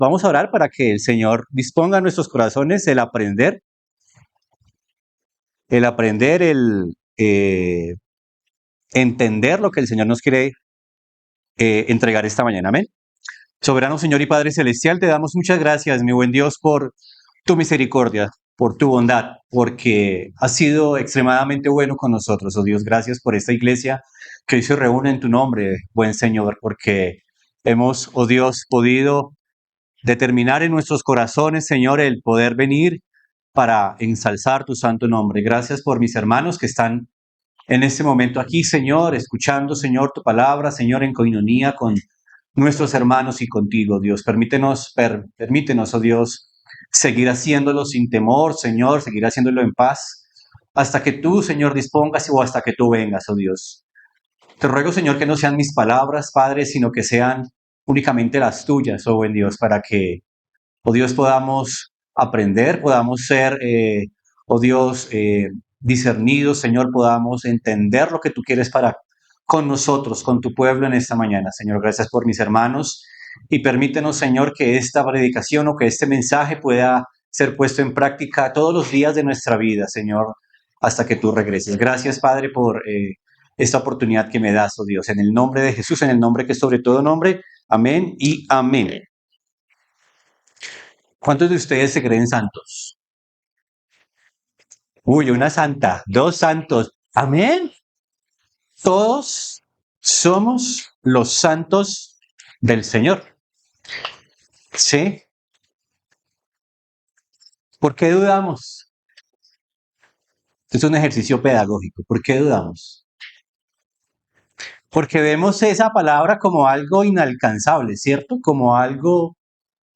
vamos a orar para que el Señor disponga en nuestros corazones el entender lo que el Señor nos quiere entregar esta mañana. Amén. Soberano Señor y Padre Celestial, te damos muchas gracias, mi buen Dios, por tu misericordia, por tu bondad, porque has sido extremadamente bueno con nosotros, oh Dios. Gracias por esta iglesia que hoy se reúne en tu nombre, buen Señor, porque hemos, oh Dios, podido determinar en nuestros corazones, Señor, el poder venir para ensalzar tu santo nombre. Gracias por mis hermanos que están en este momento aquí, Señor, escuchando, Señor, tu palabra, Señor, en coinonía con nuestros hermanos y contigo, Dios. Permítenos, oh Dios, seguir haciéndolo sin temor, Señor, seguir haciéndolo en paz, hasta que tú, Señor, dispongas o hasta que tú vengas, oh Dios. Te ruego, Señor, que no sean mis palabras, Padre, sino que sean únicamente las tuyas, oh buen Dios, para que, oh Dios, podamos aprender, podamos ser, oh Dios, discernidos, Señor, podamos entender lo que tú quieres para con nosotros, con tu pueblo en esta mañana. Señor, gracias por mis hermanos y permítenos, Señor, que esta predicación o que este mensaje pueda ser puesto en práctica todos los días de nuestra vida, Señor, hasta que tú regreses. Gracias, Padre, por esta oportunidad que me das, oh Dios, en el nombre de Jesús, en el nombre que es sobre todo nombre. Amén y amén. ¿Cuántos de ustedes se creen santos? Uy, una santa, dos santos. Amén. Todos somos los santos del Señor. ¿Sí? ¿Por qué dudamos? Es un ejercicio pedagógico. ¿Por qué dudamos? Porque vemos esa palabra como algo inalcanzable, ¿cierto? Como algo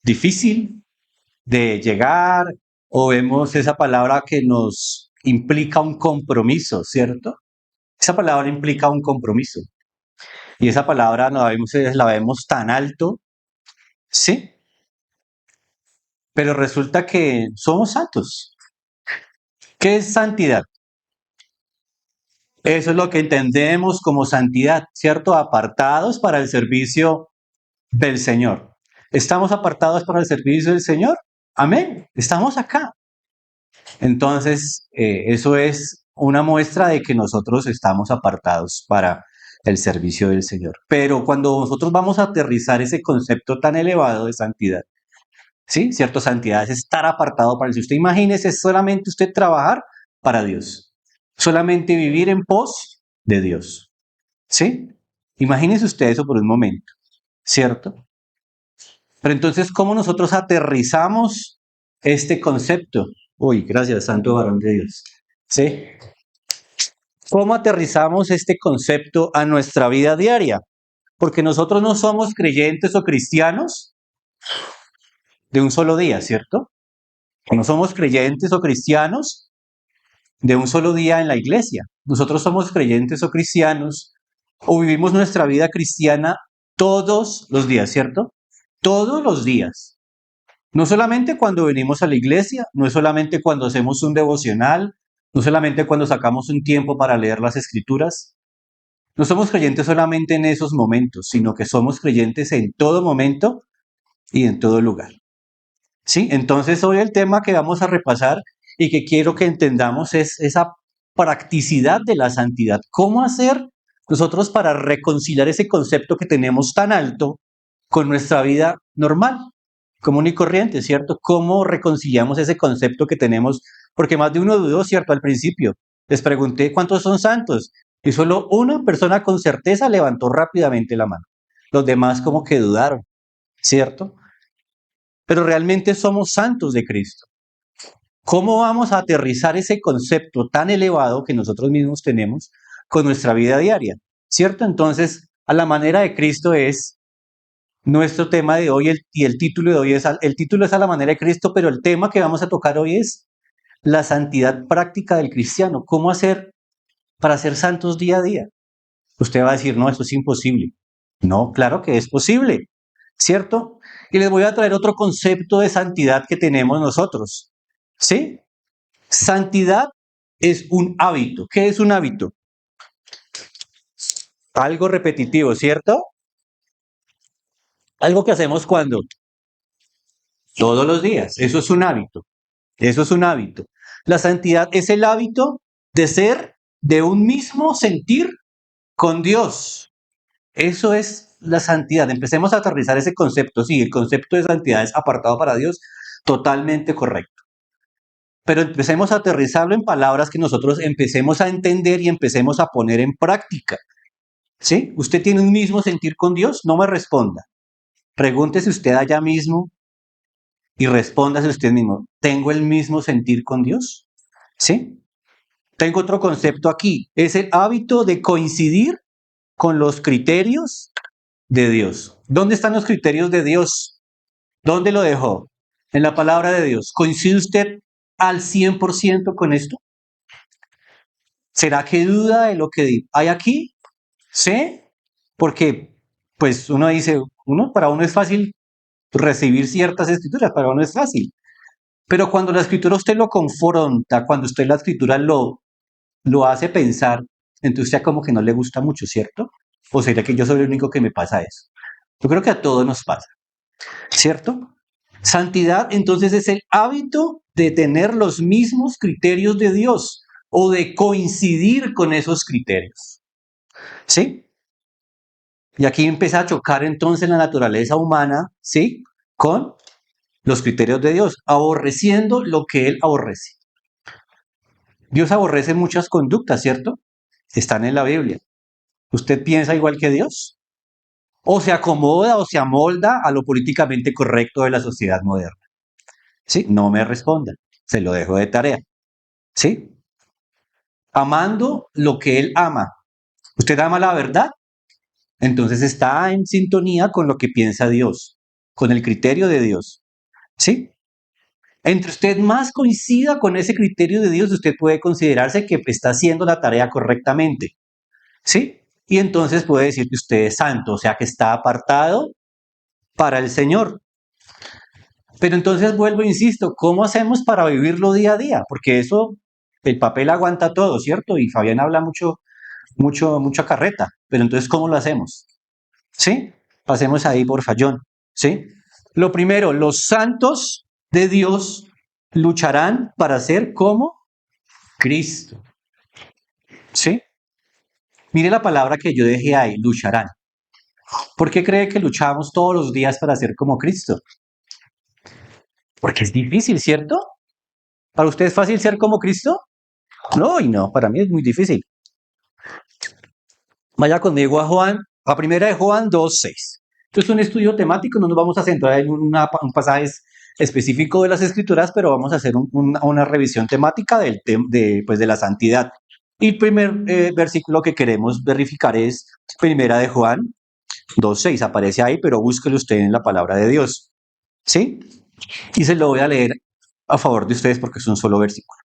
difícil de llegar, o vemos esa palabra que nos implica un compromiso, ¿cierto? Esa palabra implica un compromiso. Y esa palabra la vemos tan alto, ¿sí? Pero resulta que somos santos. ¿Qué es santidad? Eso es lo que entendemos como santidad, ¿cierto? Apartados para el servicio del Señor. ¿Estamos apartados para el servicio del Señor? Amén. Estamos acá. Entonces, eso es una muestra de que nosotros estamos apartados para el servicio del Señor. Pero cuando nosotros vamos a aterrizar ese concepto tan elevado de santidad, ¿sí? ¿Cierto? Santidad es estar apartado para el Señor. Usted imagínese solamente usted trabajar para Dios, solamente vivir en pos de Dios, ¿sí? Imagínese usted eso por un momento, ¿cierto? Pero entonces, ¿cómo nosotros aterrizamos este concepto? Uy, gracias, Santo Varón de Dios. ¿Sí? ¿Cómo aterrizamos este concepto a nuestra vida diaria? Porque nosotros no somos creyentes o cristianos de un solo día, ¿cierto? No somos creyentes o cristianos de un solo día en la iglesia. Nosotros somos creyentes o cristianos o vivimos nuestra vida cristiana todos los días, ¿cierto? Todos los días. No solamente cuando venimos a la iglesia, no es solamente cuando hacemos un devocional, no solamente cuando sacamos un tiempo para leer las escrituras. No somos creyentes solamente en esos momentos, sino que somos creyentes en todo momento y en todo lugar. ¿Sí? Entonces hoy el tema que vamos a repasar y que quiero que entendamos es esa practicidad de la santidad. ¿Cómo hacer nosotros para reconciliar ese concepto que tenemos tan alto con nuestra vida normal, común y corriente, ¿cierto? ¿Cómo reconciliamos ese concepto que tenemos? Porque más de uno dudó, ¿cierto? Al principio. Les pregunté cuántos son santos y solo una persona con certeza levantó rápidamente la mano. Los demás como que dudaron, ¿cierto? Pero realmente somos santos de Cristo. ¿Cómo vamos a aterrizar ese concepto tan elevado que nosotros mismos tenemos con nuestra vida diaria? ¿Cierto? Entonces, a la manera de Cristo es nuestro tema de hoy y el título de hoy es, el título es a la manera de Cristo, pero el tema que vamos a tocar hoy es la santidad práctica del cristiano. ¿Cómo hacer para ser santos día a día? Usted va a decir, no, esto es imposible. No, claro que es posible, ¿cierto? Y les voy a traer otro concepto de santidad que tenemos nosotros, ¿sí? Santidad es un hábito. ¿Qué es un hábito? Algo repetitivo, ¿cierto? Algo que hacemos cuando. Todos los días. Eso es un hábito. Eso es un hábito. La santidad es el hábito de ser de un mismo sentir con Dios. Eso es la santidad. Empecemos a aterrizar ese concepto. Sí, el concepto de santidad es apartado para Dios, totalmente correcto. Pero empecemos a aterrizarlo en palabras que nosotros empecemos a entender y empecemos a poner en práctica. ¿Sí? ¿Usted tiene un mismo sentir con Dios? No me responda. Pregúntese usted allá mismo y respóndase usted mismo. ¿Tengo el mismo sentir con Dios? ¿Sí? Tengo otro concepto aquí. Es el hábito de coincidir con los criterios de Dios. ¿Dónde están los criterios de Dios? ¿Dónde lo dejó? En la palabra de Dios. ¿Coincide usted al 100% con esto? ¿Será que duda de lo que hay aquí? ¿Sí? Porque, pues uno dice, para uno es fácil recibir ciertas escrituras, para uno es fácil. Pero cuando la escritura usted lo confronta, cuando usted la escritura lo hace pensar, entonces ya como que no le gusta mucho, ¿cierto? ¿O sería que yo soy el único que me pasa eso? Yo creo que a todos nos pasa, ¿cierto? Santidad entonces es el hábito de tener los mismos criterios de Dios o de coincidir con esos criterios, ¿sí? Y aquí empieza a chocar entonces la naturaleza humana, ¿sí? Con los criterios de Dios, aborreciendo lo que Él aborrece. Dios aborrece muchas conductas, ¿cierto? Están en la Biblia. ¿Usted piensa igual que Dios? ¿O se acomoda o se amolda a lo políticamente correcto de la sociedad moderna? ¿Sí? No me responda. Se lo dejo de tarea. ¿Sí? Amando lo que Él ama. ¿Usted ama la verdad? Entonces está en sintonía con lo que piensa Dios, con el criterio de Dios. ¿Sí? Entre usted más coincida con ese criterio de Dios, usted puede considerarse que está haciendo la tarea correctamente. ¿Sí? Y entonces puede decir que usted es santo, o sea que está apartado para el Señor. Pero entonces vuelvo e insisto, ¿cómo hacemos para vivirlo día a día? Porque eso, el papel aguanta todo, ¿cierto? Y Fabián habla mucha carreta. Pero entonces, ¿cómo lo hacemos? ¿Sí? Pasemos ahí por fallón. ¿Sí? Lo primero, los santos de Dios lucharán para ser como Cristo. ¿Sí? Mire la palabra que yo dejé ahí, lucharán. ¿Por qué cree que luchamos todos los días para ser como Cristo? Porque es difícil, ¿cierto? ¿Para usted es fácil ser como Cristo? No, y no, para mí es muy difícil. Vaya conmigo a Juan, a primera de Juan 2:6. Esto es un estudio temático, no nos vamos a centrar en un pasaje específico de las Escrituras, pero vamos a hacer una revisión temática de la santidad. Y el primer versículo que queremos verificar es primera de Juan 2:6. Aparece ahí, pero búsquelo usted en la palabra de Dios. ¿Sí? Y se lo voy a leer a favor de ustedes porque es un solo versículo.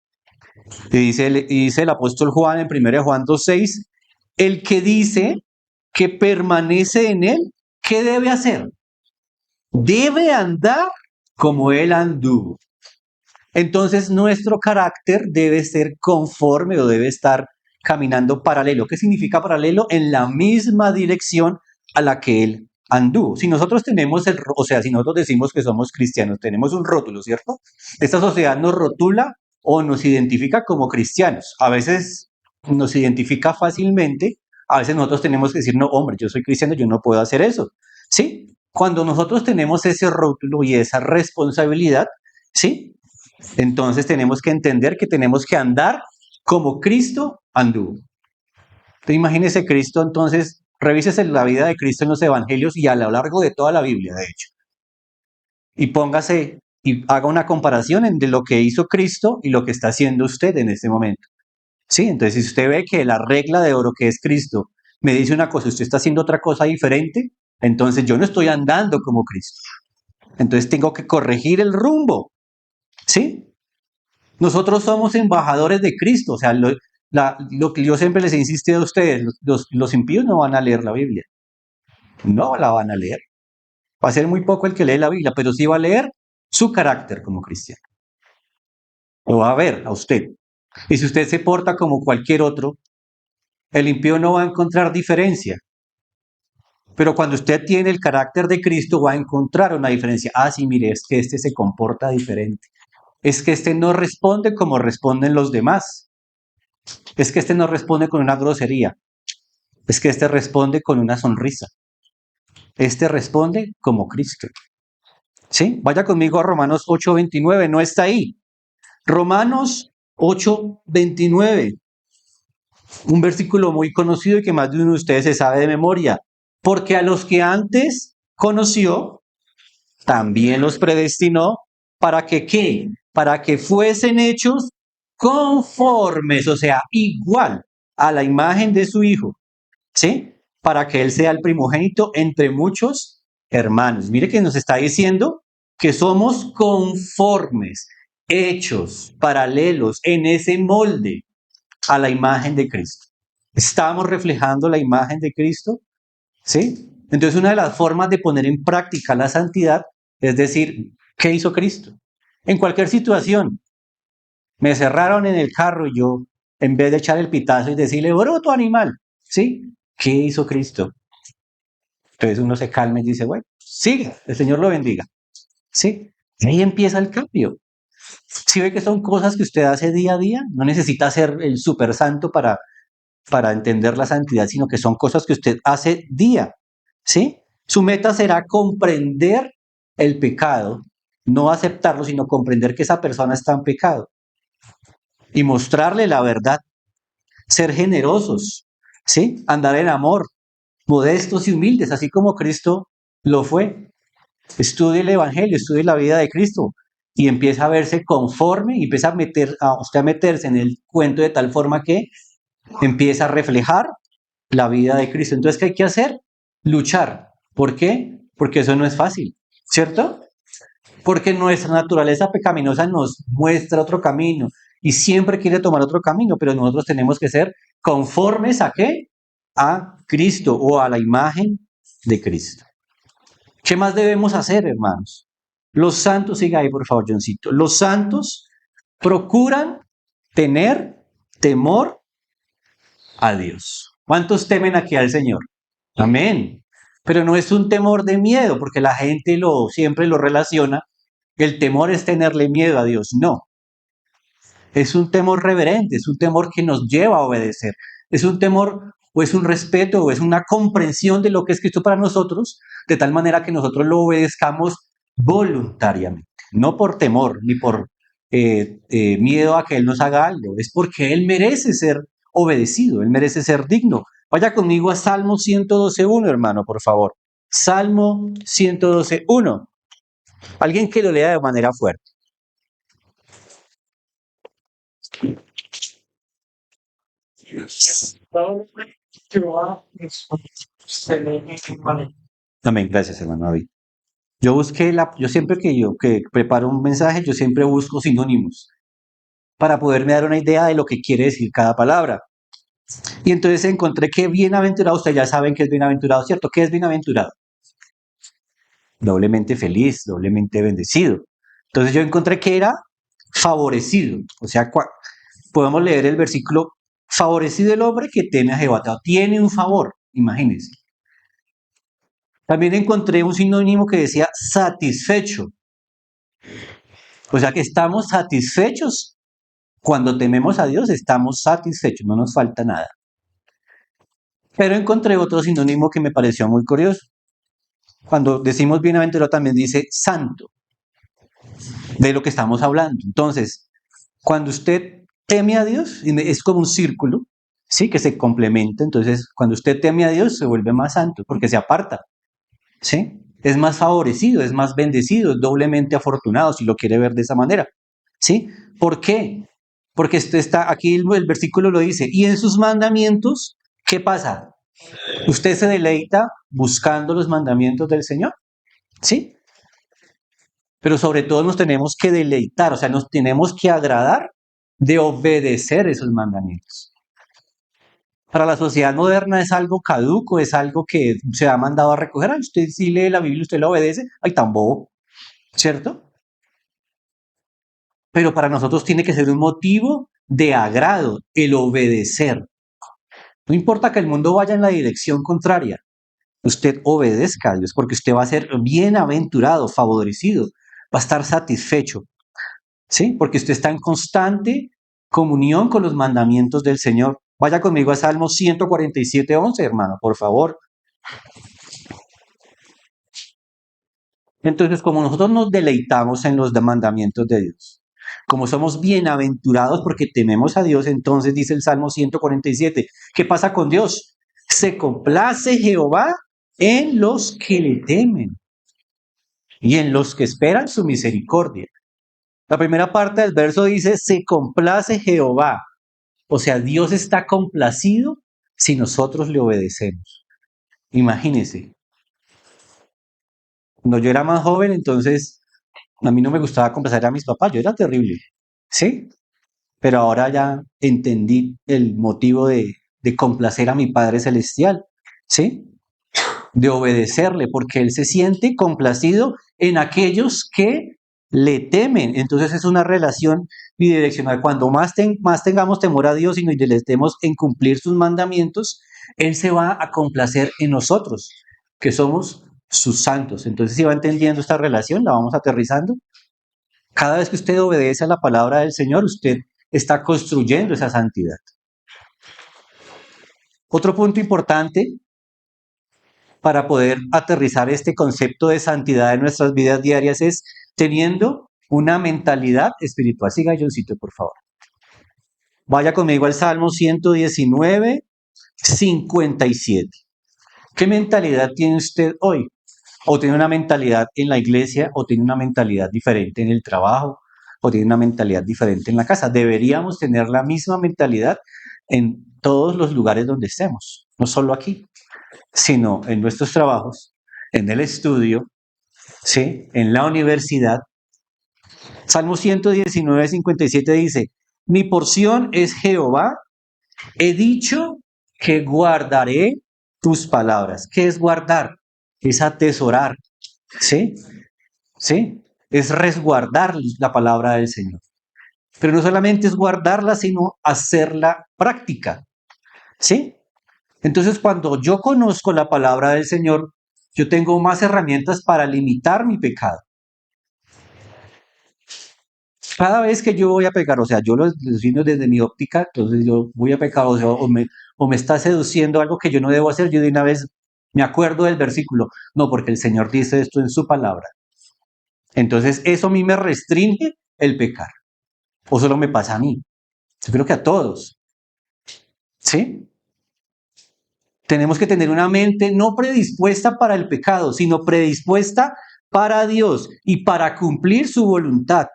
Y dice el apóstol Juan en 1 Juan 2:6, el que dice que permanece en él, ¿qué debe hacer? Debe andar como él anduvo. Entonces nuestro carácter debe ser conforme o debe estar caminando paralelo. ¿Qué significa paralelo? En la misma dirección a la que él anduvo. Si nosotros tenemos si nosotros decimos que somos cristianos, tenemos un rótulo, ¿cierto? Esta sociedad nos rotula o nos identifica como cristianos. A veces nos identifica fácilmente, a veces nosotros tenemos que decir, no, hombre, yo soy cristiano, yo no puedo hacer eso. ¿Sí? Cuando nosotros tenemos ese rótulo y esa responsabilidad, ¿sí? Entonces tenemos que entender que tenemos que andar como Cristo anduvo. Entonces, imagínese Cristo, entonces, revísese la vida de Cristo en los evangelios y a lo largo de toda la Biblia, de hecho. Y póngase y haga una comparación entre lo que hizo Cristo y lo que está haciendo usted en este momento. Sí, entonces si usted ve que la regla de oro que es Cristo me dice una cosa, usted está haciendo otra cosa diferente, entonces yo no estoy andando como Cristo. Entonces tengo que corregir el rumbo. ¿Sí? Nosotros somos embajadores de Cristo, o sea, lo que yo siempre les insiste a ustedes, los impíos no van a leer la Biblia, no la van a leer. Va a ser muy poco el que lee la Biblia, pero sí va a leer su carácter como cristiano. Lo va a ver a usted. Y si usted se porta como cualquier otro, el impío no va a encontrar diferencia. Pero cuando usted tiene el carácter de Cristo, va a encontrar una diferencia. Ah, sí, mire, es que este se comporta diferente. Es que este no responde como responden los demás. Es que este no responde con una grosería. Es que este responde con una sonrisa. Este responde como Cristo. ¿Sí? Vaya conmigo a Romanos 8:29. No está ahí. Romanos 8:29. Un versículo muy conocido y que más de uno de ustedes se sabe de memoria. Porque a los que antes conoció, también los predestinó para que ¿qué? Para que fuesen hechos conformes, o sea, igual a la imagen de su Hijo, ¿sí? Para que Él sea el primogénito entre muchos hermanos. Mire que nos está diciendo que somos conformes, hechos, paralelos, en ese molde a la imagen de Cristo. ¿Estamos reflejando la imagen de Cristo? ¿Sí? Entonces, una de las formas de poner en práctica la santidad es decir, ¿qué hizo Cristo? En cualquier situación, me cerraron en el carro y yo, en vez de echar el pitazo y decirle, bruto animal, ¿sí? ¿Qué hizo Cristo? Entonces uno se calma y dice, bueno, siga, el Señor lo bendiga, ¿sí? Y ahí empieza el cambio. Si ve que son cosas que usted hace día a día, no necesita ser el super santo para entender la santidad, sino que son cosas que usted hace día, ¿sí? Su meta será comprender el pecado, no aceptarlo, sino comprender que esa persona está en pecado y mostrarle la verdad, ser generosos, ¿sí? Andar en amor, modestos y humildes, así como Cristo lo fue. Estudie el Evangelio, estudie la vida de Cristo y empieza a verse conforme y empieza a usted a meterse en el cuento de tal forma que empieza a reflejar la vida de Cristo. Entonces, ¿qué hay que hacer? Luchar. ¿Por qué? Porque eso no es fácil, ¿cierto? Porque nuestra naturaleza pecaminosa nos muestra otro camino y siempre quiere tomar otro camino, pero nosotros tenemos que ser conformes a qué? A Cristo o a la imagen de Cristo. ¿Qué más debemos hacer, hermanos? Los santos, siga ahí por favor, Johncito. Los santos procuran tener temor a Dios. ¿Cuántos temen aquí al Señor? Amén. Pero no es un temor de miedo, porque la gente siempre lo relaciona. El temor es tenerle miedo a Dios. No, es un temor reverente, es un temor que nos lleva a obedecer. Es un temor o es un respeto o es una comprensión de lo que es Cristo para nosotros, de tal manera que nosotros lo obedezcamos voluntariamente, no por temor ni por miedo a que Él nos haga algo, es porque Él merece ser obedecido, Él merece ser digno. Vaya conmigo a Salmo 112.1, hermano, por favor. Salmo 112.1. Alguien que lo lea de manera fuerte. Amén, gracias, hermano David. Yo siempre que preparo un mensaje, yo siempre busco sinónimos para poderme dar una idea de lo que quiere decir cada palabra. Y entonces encontré que bienaventurado, ustedes ya saben que es bienaventurado, ¿cierto? ¿Qué es bienaventurado? Doblemente feliz, doblemente bendecido. Entonces yo encontré que era favorecido. O sea, podemos leer el versículo, favorecido el hombre que teme a Jehová. Tiene un favor, imagínense. También encontré un sinónimo que decía satisfecho. O sea que estamos satisfechos. Cuando tememos a Dios, estamos satisfechos, no nos falta nada. Pero encontré otro sinónimo que me pareció muy curioso. Cuando decimos bienaventurado también dice santo, de lo que estamos hablando. Entonces, cuando usted teme a Dios, es como un círculo, ¿sí? Que se complementa. Entonces, cuando usted teme a Dios, se vuelve más santo, porque se aparta, ¿sí? Es más favorecido, es más bendecido, es doblemente afortunado, si lo quiere ver de esa manera, ¿sí? ¿Por qué? Porque esto está, aquí el versículo lo dice, y en sus mandamientos, ¿qué pasa? Usted se deleita buscando los mandamientos del Señor, ¿sí? Pero sobre todo nos tenemos que deleitar, o sea, nos tenemos que agradar de obedecer esos mandamientos. Para la sociedad moderna es algo caduco, es algo que se ha mandado a recoger. Ay, usted sí lee la Biblia, usted la obedece, ay, tan bobo, ¿cierto? Pero para nosotros tiene que ser un motivo de agrado el obedecer. No importa que el mundo vaya en la dirección contraria, usted obedezca a Dios, porque usted va a ser bienaventurado, favorecido, va a estar satisfecho, ¿sí? Porque usted está en constante comunión con los mandamientos del Señor. Vaya conmigo a Salmo 147:11, hermano, por favor. Entonces, como nosotros nos deleitamos en los mandamientos de Dios, como somos bienaventurados porque tememos a Dios, entonces dice el Salmo 147, ¿qué pasa con Dios? Se complace Jehová en los que le temen y en los que esperan su misericordia. La primera parte del verso dice, se complace Jehová. O sea, Dios está complacido si nosotros le obedecemos. Imagínense, cuando yo era más joven, entonces a mí no me gustaba complacer a mis papás, yo era terrible, ¿sí? Pero ahora ya entendí el motivo de complacer a mi Padre Celestial, ¿sí? De obedecerle, porque Él se siente complacido en aquellos que le temen. Entonces es una relación bidireccional. Cuando más tengamos temor a Dios y nos deleitemos en cumplir sus mandamientos, Él se va a complacer en nosotros, que somos sus santos. Entonces, si va entendiendo esta relación, la vamos aterrizando. Cada vez que usted obedece a la palabra del Señor, usted está construyendo esa santidad. Otro punto importante para poder aterrizar este concepto de santidad en nuestras vidas diarias es teniendo una mentalidad espiritual. Siga, Johncito, por favor. Vaya conmigo al Salmo 119, 57. ¿Qué mentalidad tiene usted hoy? ¿O tiene una mentalidad en la iglesia o tiene una mentalidad diferente en el trabajo o tiene una mentalidad diferente en la casa? Deberíamos tener la misma mentalidad en todos los lugares donde estemos, no solo aquí, sino en nuestros trabajos, en el estudio, ¿sí? En la universidad. Salmo 119, 57 dice, mi porción es Jehová, he dicho que guardaré tus palabras. ¿Qué es guardar? Es atesorar, ¿sí? ¿Sí? Es resguardar la palabra del Señor. Pero no solamente es guardarla, sino hacerla práctica, ¿sí? Entonces, cuando yo conozco la palabra del Señor, yo tengo más herramientas para limitar mi pecado. Cada vez que yo voy a pecar, o sea, yo lo defino desde mi óptica, entonces yo voy a pecar, o sea, o me está seduciendo algo que yo no debo hacer, yo de una vez me acuerdo del versículo, no, porque el Señor dice esto en su palabra. Entonces, eso a mí me restringe el pecar, o solo me pasa a mí. Yo creo que a todos, ¿sí? Tenemos que tener una mente no predispuesta para el pecado, sino predispuesta para Dios y para cumplir su voluntad.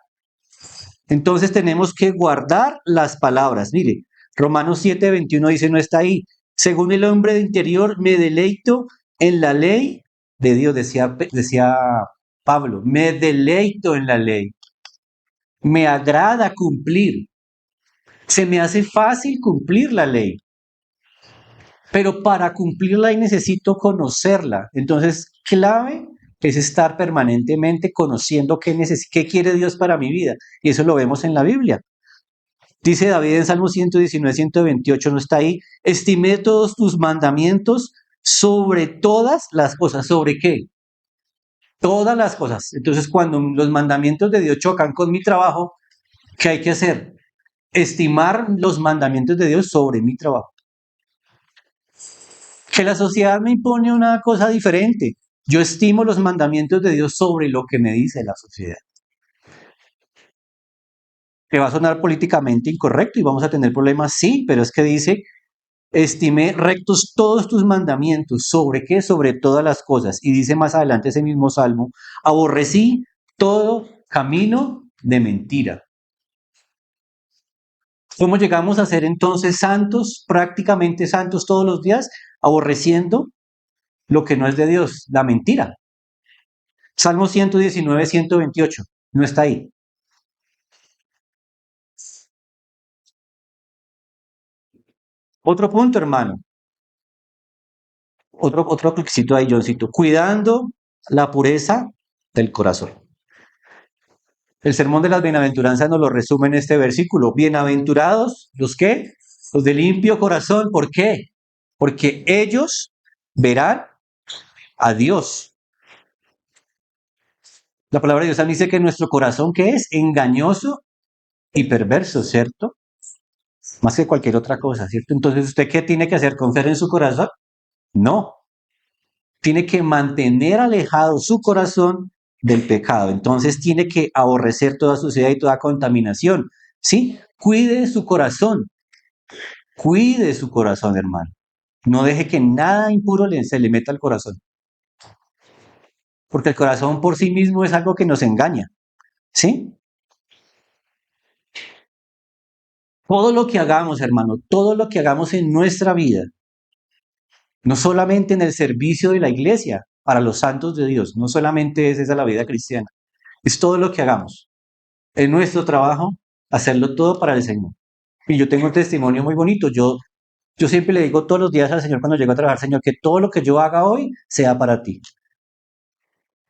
Entonces tenemos que guardar las palabras. Mire, Romanos 7:21 dice, no está ahí. Según el hombre de interior, me deleito en la ley de Dios, decía Pablo, me deleito en la ley. Me agrada cumplir. Se me hace fácil cumplir la ley. Pero para cumplirla necesito conocerla. Entonces, clave es estar permanentemente conociendo qué quiere Dios para mi vida. Y eso lo vemos en la Biblia. Dice David en Salmo 119, 128, no está ahí, estimé todos tus mandamientos sobre todas las cosas. ¿Sobre qué? Todas las cosas. Entonces, cuando los mandamientos de Dios chocan con mi trabajo, ¿qué hay que hacer? Estimar los mandamientos de Dios sobre mi trabajo. Que la sociedad me impone una cosa diferente. Yo estimo los mandamientos de Dios sobre lo que me dice la sociedad. Que va a sonar políticamente incorrecto y vamos a tener problemas, sí, pero es que dice, estimé rectos todos tus mandamientos. ¿Sobre qué? Sobre todas las cosas. Y dice más adelante ese mismo salmo, aborrecí todo camino de mentira. ¿Cómo llegamos a ser entonces santos, prácticamente santos todos los días? Aborreciendo lo que no es de Dios, la mentira. Salmo 119, 128, no está ahí. Otro punto, hermano. Otro cliccito ahí, Johncito. Cuidando la pureza del corazón. El sermón de las bienaventuranzas nos lo resume en este versículo. Bienaventurados, ¿los qué? Los de limpio corazón. ¿Por qué? Porque ellos verán a Dios. La palabra de Dios también dice que nuestro corazón, ¿qué es? Engañoso y perverso, ¿cierto? Más que cualquier otra cosa, ¿cierto? Entonces, ¿usted qué tiene que hacer? ¿Confiar en su corazón? No. Tiene que mantener alejado su corazón del pecado. Entonces, tiene que aborrecer toda suciedad y toda contaminación. ¿Sí? Cuide su corazón. Cuide su corazón, hermano. No deje que nada impuro se le meta al corazón. Porque el corazón por sí mismo es algo que nos engaña. ¿Sí? Todo lo que hagamos, hermano, todo lo que hagamos en nuestra vida, no solamente en el servicio de la iglesia, para los santos de Dios, no solamente es esa la vida cristiana, es todo lo que hagamos. En nuestro trabajo, hacerlo todo para el Señor. Y yo tengo un testimonio muy bonito. Yo siempre le digo todos los días al Señor cuando llego a trabajar, Señor, que todo lo que yo haga hoy sea para ti.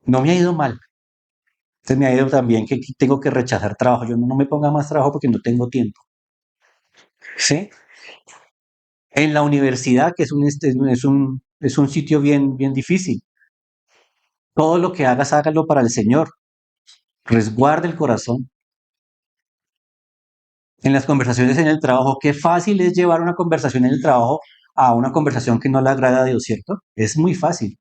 No me ha ido mal. Entonces me ha ido también que tengo que rechazar trabajo. Yo no me ponga más trabajo porque no tengo tiempo. ¿Sí? En la universidad, que es un sitio bien, bien difícil. Todo lo que hagas, hágalo para el Señor. Resguarde el corazón. En las conversaciones en el trabajo, qué fácil es llevar una conversación en el trabajo a una conversación que no le agrada a Dios, ¿cierto? Es muy fácil.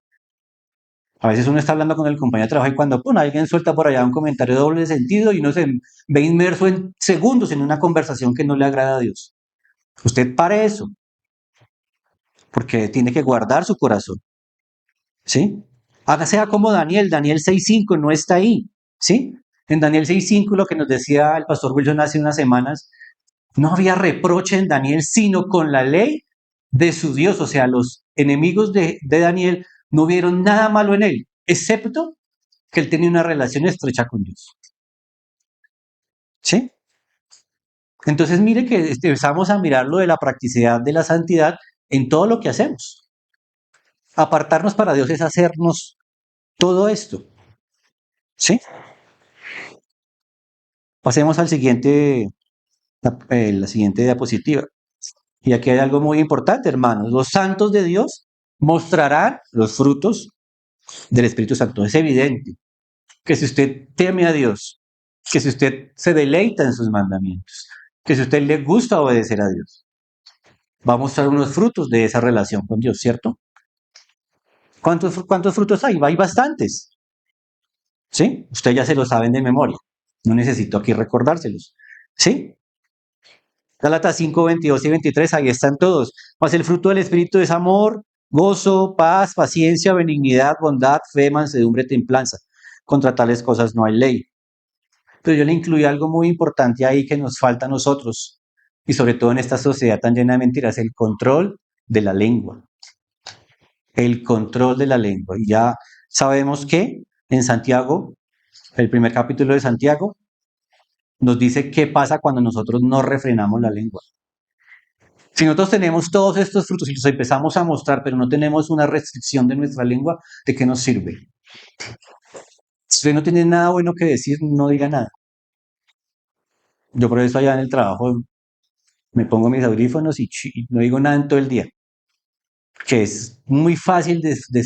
A veces uno está hablando con el compañero de trabajo y cuando alguien suelta por allá un comentario de doble sentido y uno se ve inmerso en segundos en una conversación que no le agrada a Dios. Usted pare eso, porque tiene que guardar su corazón, ¿sí? Sea como Daniel, Daniel 6.5 no está ahí, ¿sí? En Daniel 6.5 lo que nos decía el pastor Wilson hace unas semanas, no había reproche en Daniel, sino con la ley de su Dios. O sea, los enemigos de Daniel no vieron nada malo en él, excepto que él tenía una relación estrecha con Dios. ¿Sí? Entonces, mire que empezamos a mirar lo de la practicidad de la santidad en todo lo que hacemos. Apartarnos para Dios es hacernos todo esto. ¿Sí? Pasemos al siguiente, la siguiente diapositiva. Y aquí hay algo muy importante, hermanos. Los santos de Dios mostrarán los frutos del Espíritu Santo. Es evidente que si usted teme a Dios, que si usted se deleita en sus mandamientos, que si usted le gusta obedecer a Dios, va a mostrar unos frutos de esa relación con Dios, ¿cierto? ¿Cuántos frutos hay? Hay bastantes, ¿sí? Usted ya se lo saben de memoria. No necesito aquí recordárselos, ¿sí? Gálatas 5, 22 y 23, ahí están todos. Mas el fruto del Espíritu es amor, gozo, paz, paciencia, benignidad, bondad, fe, mansedumbre, templanza. Contra tales cosas no hay ley. Pero yo le incluí algo muy importante ahí que nos falta a nosotros, y sobre todo en esta sociedad tan llena de mentiras, el control de la lengua. El control de la lengua. Y ya sabemos que en Santiago, el primer capítulo de Santiago, nos dice qué pasa cuando nosotros no refrenamos la lengua. Si nosotros tenemos todos estos frutos y los empezamos a mostrar, pero no tenemos una restricción de nuestra lengua, ¿de qué nos sirve? Si usted no tiene nada bueno que decir, no diga nada. Yo por eso allá en el trabajo me pongo mis audífonos y no digo nada en todo el día. Que es muy fácil,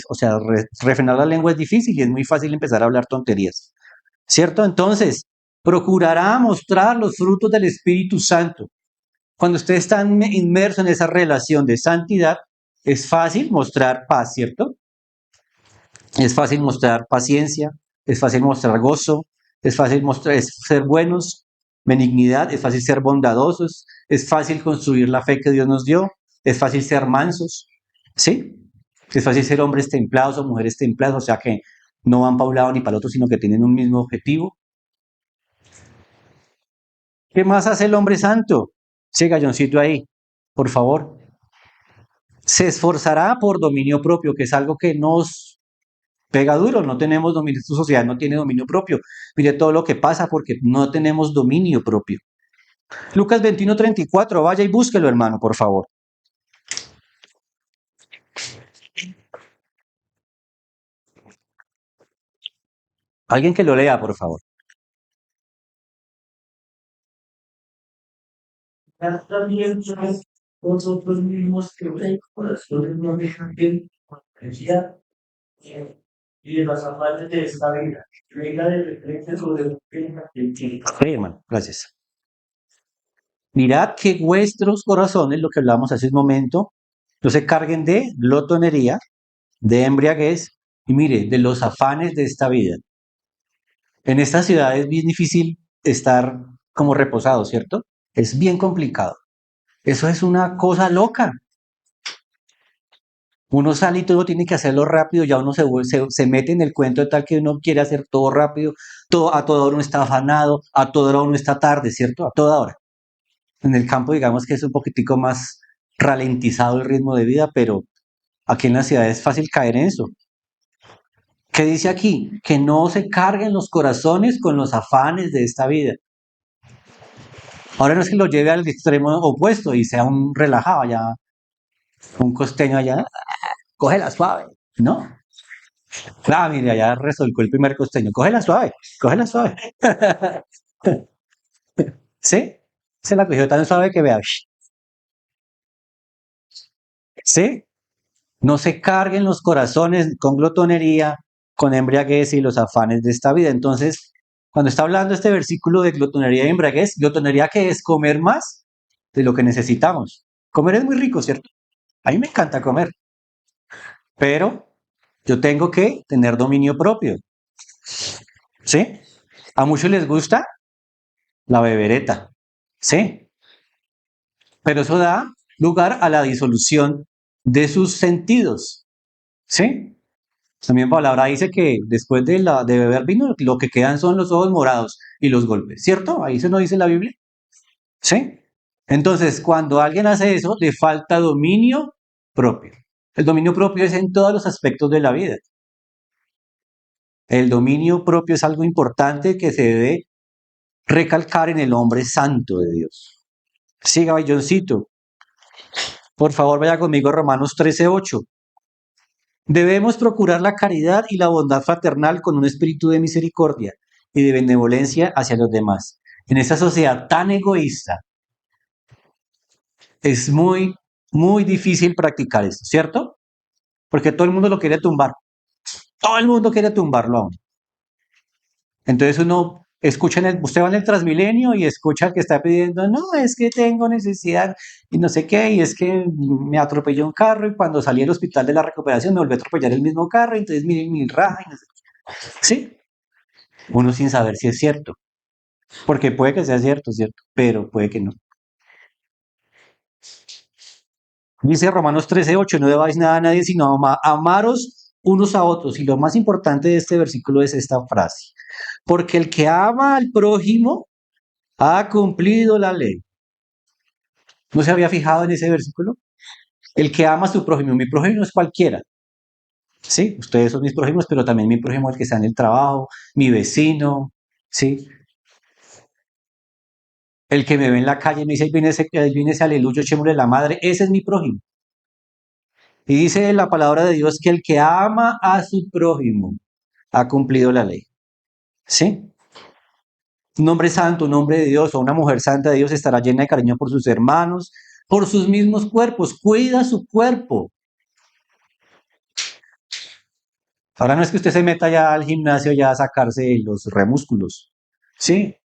o sea, refrenar la lengua es difícil y es muy fácil empezar a hablar tonterías. ¿Cierto? Entonces, procurará mostrar los frutos del Espíritu Santo. Cuando usted está inmerso en esa relación de santidad, es fácil mostrar paz, ¿cierto? Es fácil mostrar paciencia, es fácil mostrar gozo, es fácil mostrar, es ser buenos, benignidad, es fácil ser bondadosos, es fácil construir la fe que Dios nos dio, es fácil ser mansos, ¿sí? Es fácil ser hombres templados o mujeres templadas, o sea que no van para un lado ni para el otro, sino que tienen un mismo objetivo. ¿Qué más hace el hombre santo? Ese galloncito ahí, por favor. Se esforzará por dominio propio, que es algo que nos pega duro. No tenemos dominio, tu sociedad no tiene dominio propio. Mire todo lo que pasa porque no tenemos dominio propio. Lucas 21:34, vaya y búsquelo, hermano, por favor. Alguien que lo lea, por favor. También sois vosotros mismos que vuestros corazones no dejan de confiar y de las afanes de esta vida. Venga de repente sobre un tema del tiempo. Sí, hermano, gracias. Mirad que vuestros corazones, lo que hablamos hace un momento, no se carguen de glotonería, de embriaguez y mire, de los afanes de esta vida. En esta ciudad es bien difícil estar como reposado, ¿cierto? Es bien complicado. Eso es una cosa loca. Uno sale y todo tiene que hacerlo rápido, ya uno se mete en el cuento de tal que uno quiere hacer todo rápido, todo, a toda hora uno está afanado, a toda hora uno está tarde, ¿cierto? A toda hora. En el campo digamos que es un poquitico más ralentizado el ritmo de vida, pero aquí en la ciudad es fácil caer en eso. ¿Qué dice aquí? Que no se carguen los corazones con los afanes de esta vida. Ahora no es que lo lleve al extremo opuesto y sea un relajado allá, un costeño allá, cógela suave, ¿no? Claro, mire, allá resolvió el primer costeño, cógela suave, cógela suave. ¿Sí? Se la cogió tan suave que vea. ¿Sí? No se carguen los corazones con glotonería, con embriaguez y los afanes de esta vida. Entonces, cuando está hablando este versículo de glotonería y embriaguez, glotonería que es comer más de lo que necesitamos. Comer es muy rico, ¿cierto? A mí me encanta comer, pero yo tengo que tener dominio propio. ¿Sí? A muchos les gusta la bebereta. ¿Sí? Pero eso da lugar a la disolución de sus sentidos. ¿Sí? También la palabra dice que después de beber vino, lo que quedan son los ojos morados y los golpes, ¿cierto? Ahí se nos dice en la Biblia. ¿Sí? Entonces, cuando alguien hace eso, le falta dominio propio. El dominio propio es en todos los aspectos de la vida. El dominio propio es algo importante que se debe recalcar en el hombre santo de Dios. Siga, Bayloncito. Por favor, vaya conmigo a Romanos 13:8. Debemos procurar la caridad y la bondad fraternal con un espíritu de misericordia y de benevolencia hacia los demás. En esta sociedad tan egoísta, es muy difícil practicar esto, ¿cierto? Porque todo el mundo lo quiere tumbar. Todo el mundo quiere tumbarlo a uno. Entonces uno escucha, usted va en el Transmilenio y escucha al que está pidiendo, no, es que tengo necesidad y no sé qué, y es que me atropelló un carro y cuando salí del hospital de la recuperación me volvió a atropellar el mismo carro, entonces miren mi raja y no sé qué. ¿Sí? Uno sin saber si es cierto. Porque puede que sea cierto, ¿cierto? Pero puede que no. Dice Romanos 13:8, no debáis nada a nadie, sino amaros unos a otros. Y lo más importante de este versículo es esta frase. Porque el que ama al prójimo ha cumplido la ley. ¿No se había fijado en ese versículo? El que ama a su prójimo. Mi prójimo no es cualquiera. Sí, ustedes son mis prójimos, pero también mi prójimo es el que está en el trabajo, mi vecino, ¿sí? El que me ve en la calle y me dice, ahí viene ese aleluyo, echémosle la madre, ese es mi prójimo. Y dice la palabra de Dios que el que ama a su prójimo ha cumplido la ley. ¿Sí? Un hombre santo, un hombre de Dios o una mujer santa de Dios estará llena de cariño por sus hermanos, por sus mismos cuerpos. Cuida su cuerpo. Ahora no es que usted se meta ya al gimnasio ya a sacarse los remúsculos. Sí,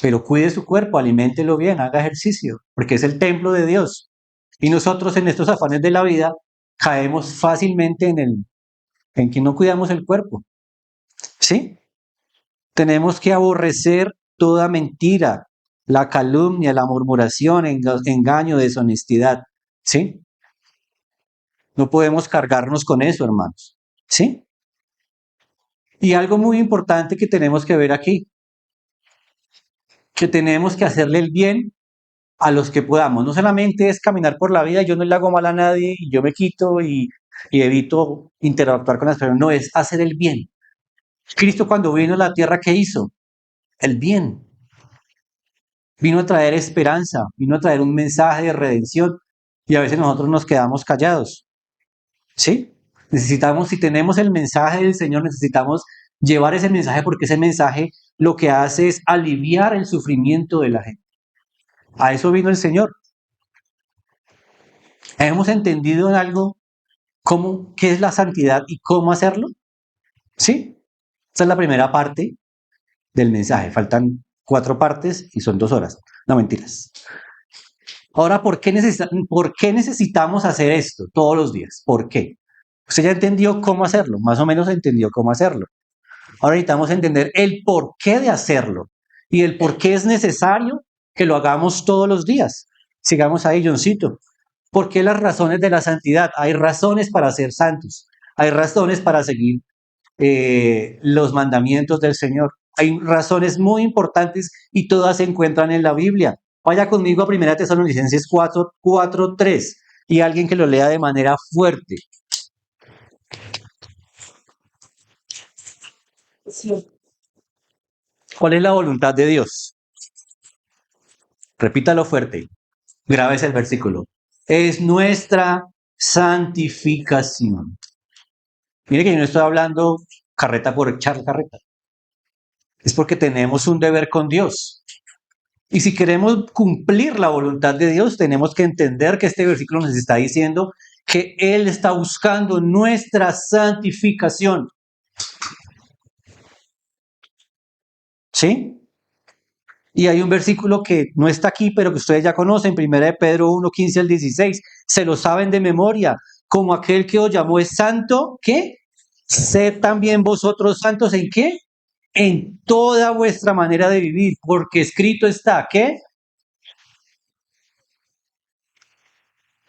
pero cuide su cuerpo, aliméntelo bien, haga ejercicio, porque es el templo de Dios. Y nosotros en estos afanes de la vida caemos fácilmente en que no cuidamos el cuerpo. ¿Sí? Tenemos que aborrecer toda mentira, la calumnia, la murmuración, engaño, deshonestidad. ¿Sí? No podemos cargarnos con eso, hermanos. ¿Sí? Y algo muy importante que tenemos que ver aquí, que tenemos que hacerle el bien a los que podamos. No solamente es caminar por la vida, yo no le hago mal a nadie y yo me quito y evito interactuar con las personas. No, es hacer el bien. Cristo cuando vino a la tierra, ¿qué hizo? El bien. Vino a traer esperanza, vino a traer un mensaje de redención y a veces nosotros nos quedamos callados. ¿Sí? Necesitamos, si tenemos el mensaje del Señor, necesitamos llevar ese mensaje porque ese mensaje lo que hace es aliviar el sufrimiento de la gente. A eso vino el Señor. Hemos entendido en algo ¿Qué es la santidad y cómo hacerlo? ¿Sí? Esta es la primera parte del mensaje. Faltan 4 partes y son 2 horas. No, mentiras. Ahora, ¿por qué necesitamos hacer esto todos los días? ¿Por qué? Usted ya entendió cómo hacerlo, más o menos entendió cómo hacerlo. Ahora necesitamos entender el porqué de hacerlo y el por qué es necesario que lo hagamos todos los días. Sigamos ahí, Johncito. ¿Por qué las razones de la santidad? Hay razones para ser santos. Hay razones para seguir los mandamientos del Señor. Hay razones muy importantes y todas se encuentran en la Biblia. Vaya conmigo a 1 Tesalonicenses 4:3 y alguien que lo lea de manera fuerte. ¿Cuál es la voluntad de Dios? Repítalo fuerte. Grabes el versículo. Es nuestra santificación. Mire que yo no estoy hablando carreta por echar carreta. Es porque tenemos un deber con Dios. Y si queremos cumplir la voluntad de Dios, tenemos que entender que este versículo nos está diciendo que Él está buscando nuestra santificación. ¿Sí? Y hay un versículo que no está aquí, pero que ustedes ya conocen, 1 Pedro 1:15 al 16. Se lo saben de memoria. Como aquel que os llamó es santo, ¿qué? Sed también vosotros santos, ¿en qué? En toda vuestra manera de vivir, porque escrito está, ¿qué?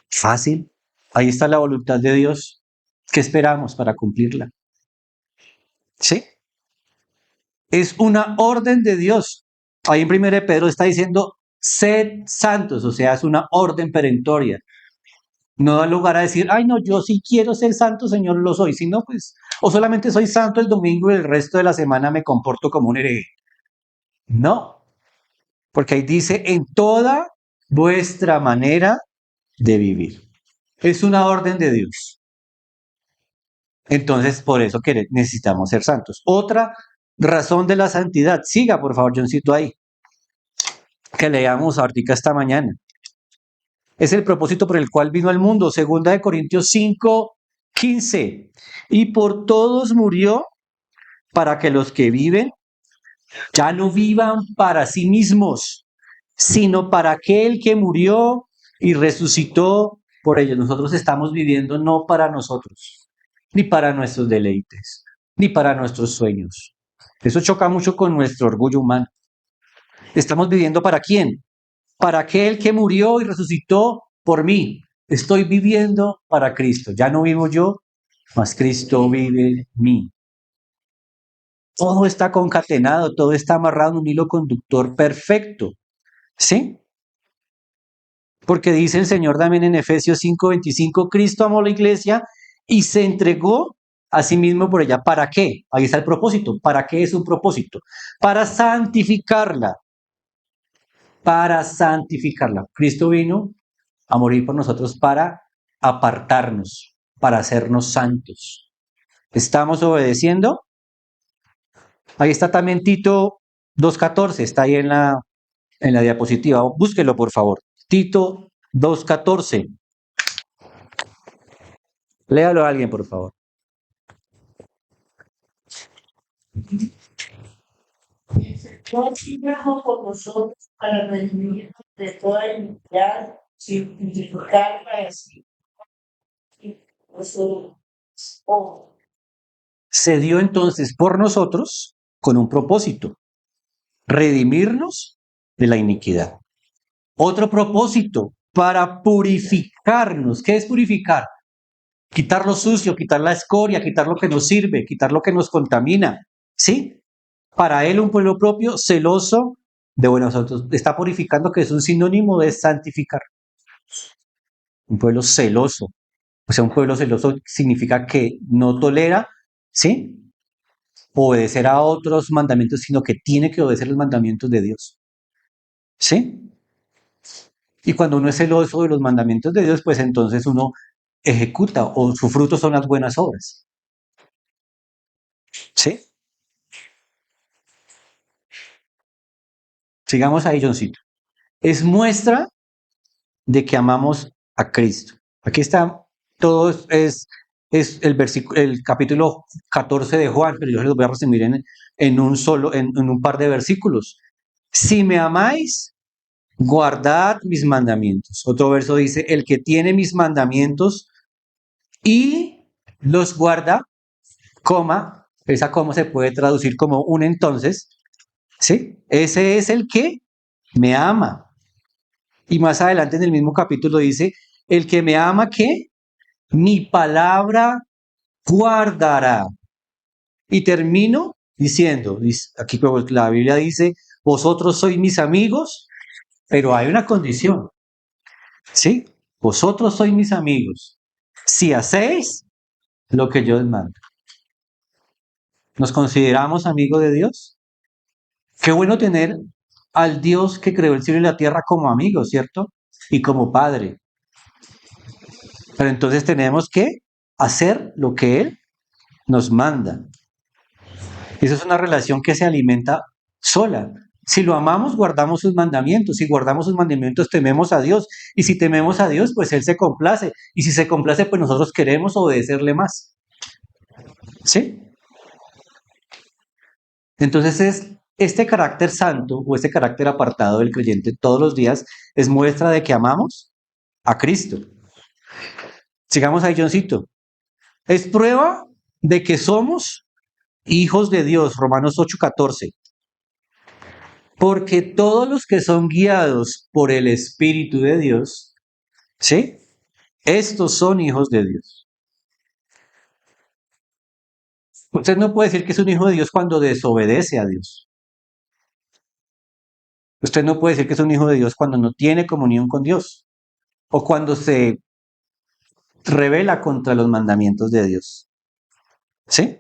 Fácil. Ahí está la voluntad de Dios. ¿Qué esperamos para cumplirla? ¿Sí? Es una orden de Dios. Ahí en 1 Pedro está diciendo, sed santos, o sea, es una orden perentoria. No da lugar a decir, ay, no, yo sí quiero ser santo, Señor, lo soy. Si no, pues, o solamente soy santo el domingo y el resto de la semana me comporto como un hereje. No, porque ahí dice, en toda vuestra manera de vivir. Es una orden de Dios. Entonces, por eso que necesitamos ser santos. Otra razón de la santidad. Siga, por favor, Johncito, ahí. Que leamos ahorita esta mañana. Es el propósito por el cual vino al mundo. 2 Corintios 5:15. Y por todos murió para que los que viven ya no vivan para sí mismos, sino para aquel que murió y resucitó por ellos. Nosotros estamos viviendo no para nosotros, ni para nuestros deleites, ni para nuestros sueños. Eso choca mucho con nuestro orgullo humano. ¿Estamos viviendo para quién? Para aquel que murió y resucitó por mí. Estoy viviendo para Cristo. Ya no vivo yo, mas Cristo vive en mí. Todo está concatenado, todo está amarrado en un hilo conductor perfecto. ¿Sí? Porque dice el Señor también en Efesios 5:25, Cristo amó la iglesia y se entregó a sí mismo por ella. ¿Para qué? Ahí está el propósito. ¿Para qué es un propósito? Para santificarla. Para santificarla. Cristo vino a morir por nosotros para apartarnos, para hacernos santos. ¿Estamos obedeciendo? Ahí está también Tito 2:14, está ahí en la diapositiva. Búsquelo, por favor. Tito 2:14. Léalo a alguien, por favor. No sigamos con nosotros para redimir de toda iniquidad, simplificarla así. Se dio entonces por nosotros con un propósito, redimirnos de la iniquidad. Otro propósito, para purificarnos. ¿Qué es purificar? Quitar lo sucio, quitar la escoria, quitar lo que nos sirve, quitar lo que nos contamina. ¿Sí? Para él un pueblo propio, celoso de buenos actos. Está purificando, que es un sinónimo de santificar. Un pueblo celoso. O sea, un pueblo celoso significa que no tolera, ¿sí? Obedecer a otros mandamientos, sino que tiene que obedecer los mandamientos de Dios. ¿Sí? Y cuando uno es celoso de los mandamientos de Dios, pues entonces uno ejecuta o su fruto son las buenas obras. ¿Sí? Sigamos ahí, Johncito. Es muestra de que amamos a Cristo. Aquí está, todo es es el capítulo 14 de Juan, pero yo se los voy a resumir en un par de versículos. Si me amáis, guardad mis mandamientos. Otro verso dice, el que tiene mis mandamientos y los guarda, coma, esa coma se puede traducir como un entonces, ¿sí? Ese es el que me ama. Y más adelante en el mismo capítulo dice, el que me ama, ¿qué? Mi palabra guardará. Y termino diciendo, aquí la Biblia dice, vosotros sois mis amigos, pero hay una condición, ¿sí? Vosotros sois mis amigos si hacéis lo que yo os mando. ¿Nos consideramos amigos de Dios? Qué bueno tener al Dios que creó el cielo y la tierra como amigo, ¿cierto? Y como padre. Pero entonces tenemos que hacer lo que Él nos manda. Esa es una relación que se alimenta sola. Si lo amamos, guardamos sus mandamientos. Si guardamos sus mandamientos, tememos a Dios. Y si tememos a Dios, pues Él se complace. Y si se complace, pues nosotros queremos obedecerle más. ¿Sí? Entonces este carácter santo o este carácter apartado del creyente todos los días es muestra de que amamos a Cristo. Sigamos ahí, Johncito. Es prueba de que somos hijos de Dios, Romanos 8:14. Porque todos los que son guiados por el Espíritu de Dios, ¿sí? Estos son hijos de Dios. Usted no puede decir que es un hijo de Dios cuando desobedece a Dios. Usted no puede decir que es un hijo de Dios cuando no tiene comunión con Dios o cuando se rebela contra los mandamientos de Dios. ¿Sí?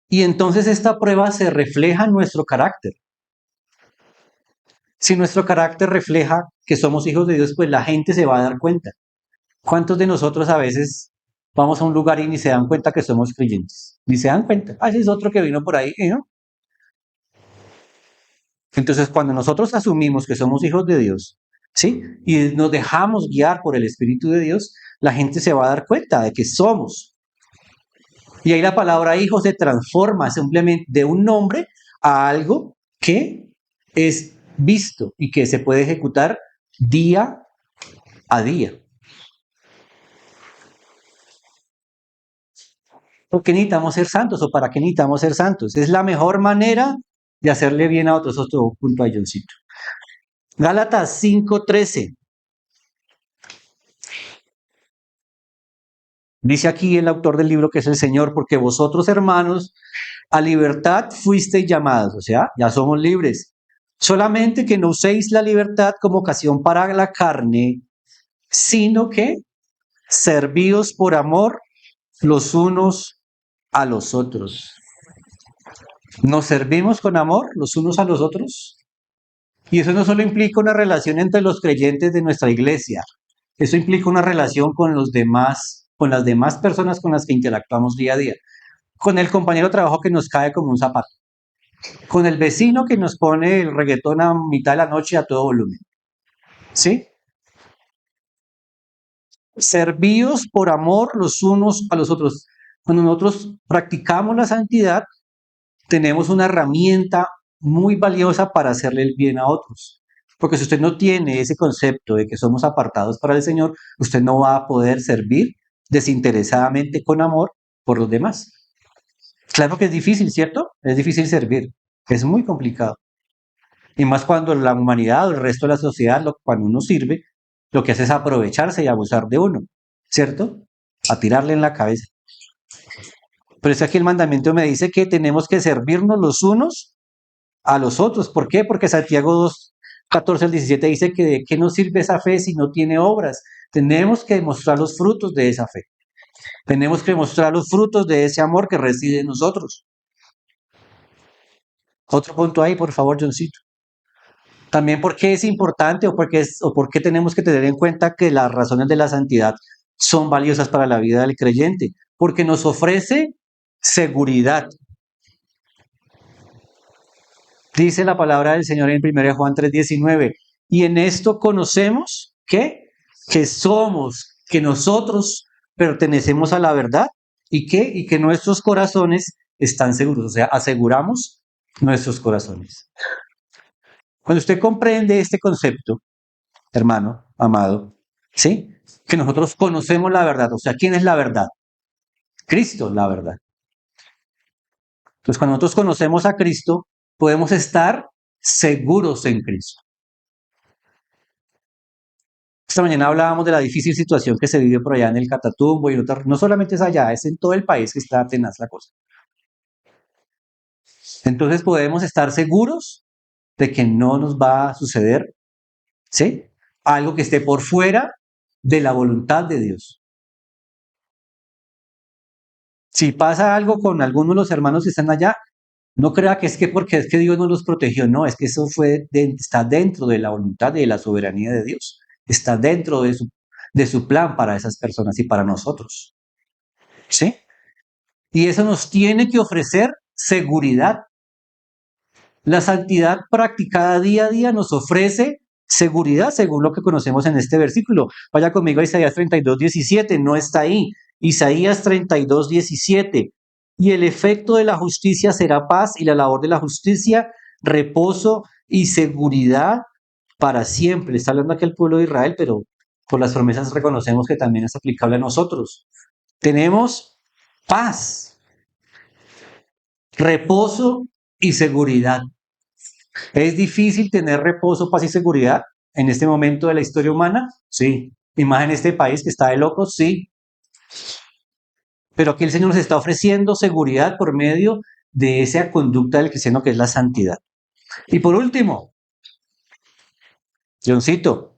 Y entonces esta prueba se refleja en nuestro carácter. Si nuestro carácter refleja que somos hijos de Dios, pues la gente se va a dar cuenta. ¿Cuántos de nosotros a veces vamos a un lugar y ni se dan cuenta que somos creyentes? Ni se dan cuenta. Ah, ese es otro que vino por ahí, ¿no? Entonces, cuando nosotros asumimos que somos hijos de Dios, ¿sí? Y nos dejamos guiar por el Espíritu de Dios, la gente se va a dar cuenta de que somos. Y ahí la palabra hijo se transforma simplemente de un nombre a algo que es visto y que se puede ejecutar día a día. ¿Por qué necesitamos ser santos o para qué necesitamos ser santos? Es la mejor manera de hacerle bien a otros. Otro punto a Johncito. Gálatas 5:13. Dice aquí el autor del libro que es el Señor, porque vosotros, hermanos, a libertad fuisteis llamados, o sea, ya somos libres. Solamente que no uséis la libertad como ocasión para la carne, sino que servíos por amor los unos a los otros. ¿Nos servimos con amor los unos a los otros? Y eso no solo implica una relación entre los creyentes de nuestra iglesia, eso implica una relación con los demás, con las demás personas con las que interactuamos día a día, con el compañero de trabajo que nos cae como un zapato, con el vecino que nos pone el reggaetón a mitad de la noche a todo volumen. ¿Sí? Servíos por amor los unos a los otros. Cuando nosotros practicamos la santidad, tenemos una herramienta muy valiosa para hacerle el bien a otros. Porque si usted no tiene ese concepto de que somos apartados para el Señor, usted no va a poder servir desinteresadamente con amor por los demás. Claro que es difícil, ¿cierto? Es difícil servir. Es muy complicado. Y más cuando la humanidad o el resto de la sociedad, cuando uno sirve, lo que hace es aprovecharse y abusar de uno, ¿cierto? A tirarle en la cabeza. Pero es que aquí el mandamiento me dice que tenemos que servirnos los unos a los otros. ¿Por qué? Porque Santiago 2:14-17 dice que de qué nos sirve esa fe si no tiene obras. Tenemos que demostrar los frutos de esa fe. Tenemos que demostrar los frutos de ese amor que reside en nosotros. Otro punto ahí, por favor, Johncito. También por qué es importante o por qué tenemos que tener en cuenta que las razones de la santidad son valiosas para la vida del creyente. Porque nos ofrece seguridad. Dice la palabra del Señor en 1 Juan 3:19. Y en esto conocemos que somos que nosotros pertenecemos a la verdad y que nuestros corazones están seguros, o sea, aseguramos nuestros corazones. Cuando usted comprende este concepto, hermano, amado, ¿sí? Que nosotros conocemos la verdad, o sea, ¿quién es la verdad? Cristo es la verdad. Entonces, cuando nosotros conocemos a Cristo, podemos estar seguros en Cristo. Esta mañana hablábamos de la difícil situación que se vive por allá en el Catatumbo y no solamente es allá, es en todo el país que está tenaz la cosa. Entonces podemos estar seguros de que no nos va a suceder, ¿sí? Algo que esté por fuera de la voluntad de Dios. Si pasa algo con alguno de los hermanos que están allá, no crea que es que porque es que Dios no los protegió, no, es que eso está dentro de la voluntad y de la soberanía de Dios, está dentro de su plan para esas personas y para nosotros, ¿sí? Y eso nos tiene que ofrecer seguridad. La santidad practicada día a día nos ofrece seguridad según lo que conocemos en este versículo. Vaya conmigo a Isaías 32:17, no está ahí. Isaías 32:17. Y el efecto de la justicia será paz y la labor de la justicia, reposo y seguridad para siempre. Está hablando aquí el pueblo de Israel, pero por las promesas reconocemos que también es aplicable a nosotros. Tenemos paz, reposo y seguridad. ¿Es difícil tener reposo, paz y seguridad en este momento de la historia humana? Sí. ¿Y más en este país que está de locos? Sí. Pero aquí el Señor nos está ofreciendo seguridad por medio de esa conducta del cristiano que es la santidad. Y por último, Johncito,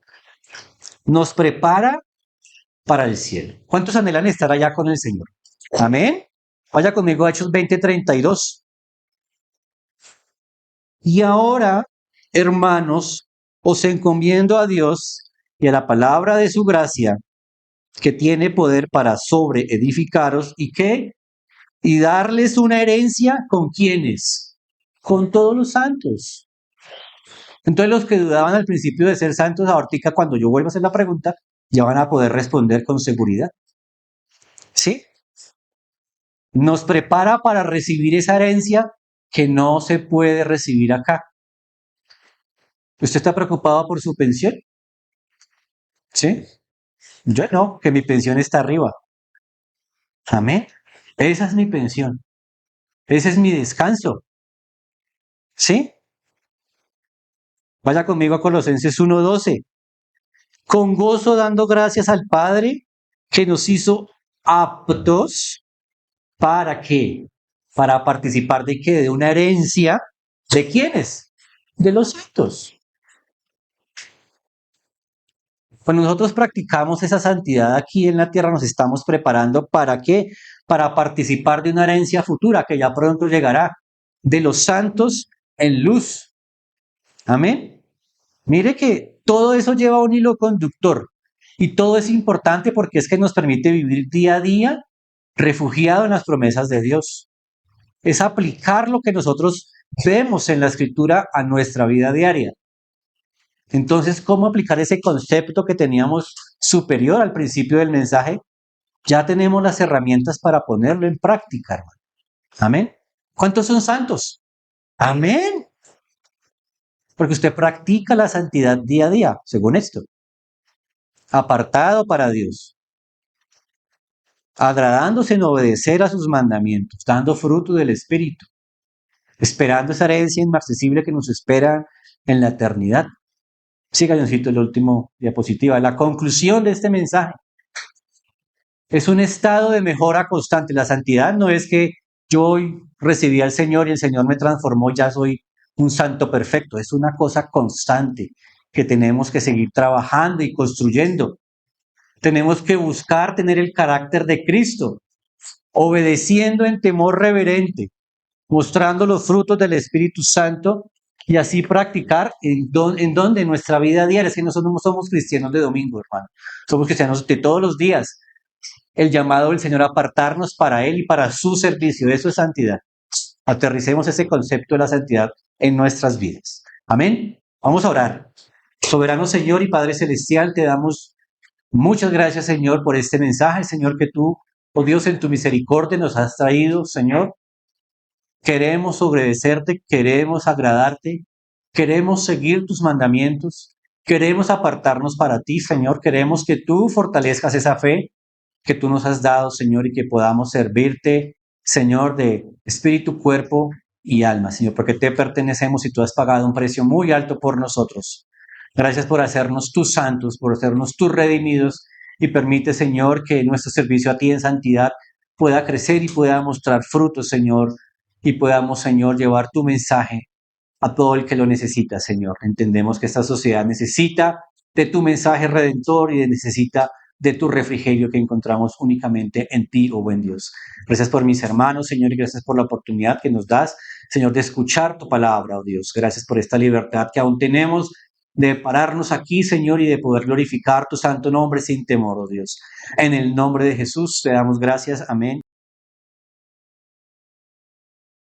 nos prepara para el cielo. ¿Cuántos anhelan estar allá con el Señor? Amén. Vaya conmigo a Hechos 20:32. Y ahora, hermanos, os encomiendo a Dios y a la palabra de su gracia, que tiene poder para sobreedificaros y qué, y darles una herencia con quienes, con todos los santos. Entonces los que dudaban al principio de ser santos, ahorita cuando yo vuelva a hacer la pregunta, ya van a poder responder con seguridad. ¿Sí? Nos prepara para recibir esa herencia que no se puede recibir acá. ¿Usted está preocupado por su pensión? ¿Sí? Yo no, que mi pensión está arriba. Amén. Esa es mi pensión. Ese es mi descanso. ¿Sí? Vaya conmigo a Colosenses 1:12. Con gozo dando gracias al Padre que nos hizo aptos para qué? Para participar de qué? De una herencia. ¿De quiénes? De los santos. Cuando nosotros practicamos esa santidad aquí en la tierra, nos estamos preparando para qué? Para participar de una herencia futura que ya pronto llegará. De los santos en luz. Amén. Mire que todo eso lleva un hilo conductor y todo es importante porque es que nos permite vivir día a día refugiado en las promesas de Dios. Es aplicar lo que nosotros vemos en la escritura a nuestra vida diaria. Entonces, ¿cómo aplicar ese concepto que teníamos superior al principio del mensaje? Ya tenemos las herramientas para ponerlo en práctica, hermano. Amén. ¿Cuántos son santos? Amén. Porque usted practica la santidad día a día, según esto. Apartado para Dios, agradándose en obedecer a sus mandamientos, dando fruto del Espíritu, esperando esa herencia inmarcesible que nos espera en la eternidad. Siga, Johncito, el último diapositiva. La conclusión de este mensaje es un estado de mejora constante. La santidad no es que yo hoy recibí al Señor y el Señor me transformó, ya soy un santo perfecto. Es una cosa constante que tenemos que seguir trabajando y construyendo. Tenemos que buscar tener el carácter de Cristo, obedeciendo en temor reverente, mostrando los frutos del Espíritu Santo y así practicar en donde nuestra vida diaria. Es que nosotros no somos cristianos de domingo, hermano. Somos cristianos de todos los días. El llamado del Señor a apartarnos para Él y para su servicio. Eso es santidad. Aterricemos ese concepto de la santidad en nuestras vidas. Amén. Vamos a orar. Soberano Señor y Padre Celestial, te damos Muchas gracias, Señor, por este mensaje, Señor, que tú, oh Dios, en tu misericordia nos has traído, Señor. Queremos obedecerte, queremos agradarte, queremos seguir tus mandamientos, queremos apartarnos para ti, Señor. Queremos que tú fortalezcas esa fe que tú nos has dado, Señor, y que podamos servirte, Señor, de espíritu, cuerpo y alma, Señor, porque te pertenecemos y tú has pagado un precio muy alto por nosotros. Gracias por hacernos tus santos, por hacernos tus redimidos y permite, Señor, que nuestro servicio a ti en santidad pueda crecer y pueda mostrar frutos, Señor, y podamos, Señor, llevar tu mensaje a todo el que lo necesita, Señor. Entendemos que esta sociedad necesita de tu mensaje redentor y necesita de tu refrigerio que encontramos únicamente en ti, oh buen Dios. Gracias por mis hermanos, Señor, y gracias por la oportunidad que nos das, Señor, de escuchar tu palabra, oh Dios. Gracias por esta libertad que aún tenemos de pararnos aquí, Señor, y de poder glorificar tu santo nombre sin temor, oh Dios. En el nombre de Jesús te damos gracias. Amén.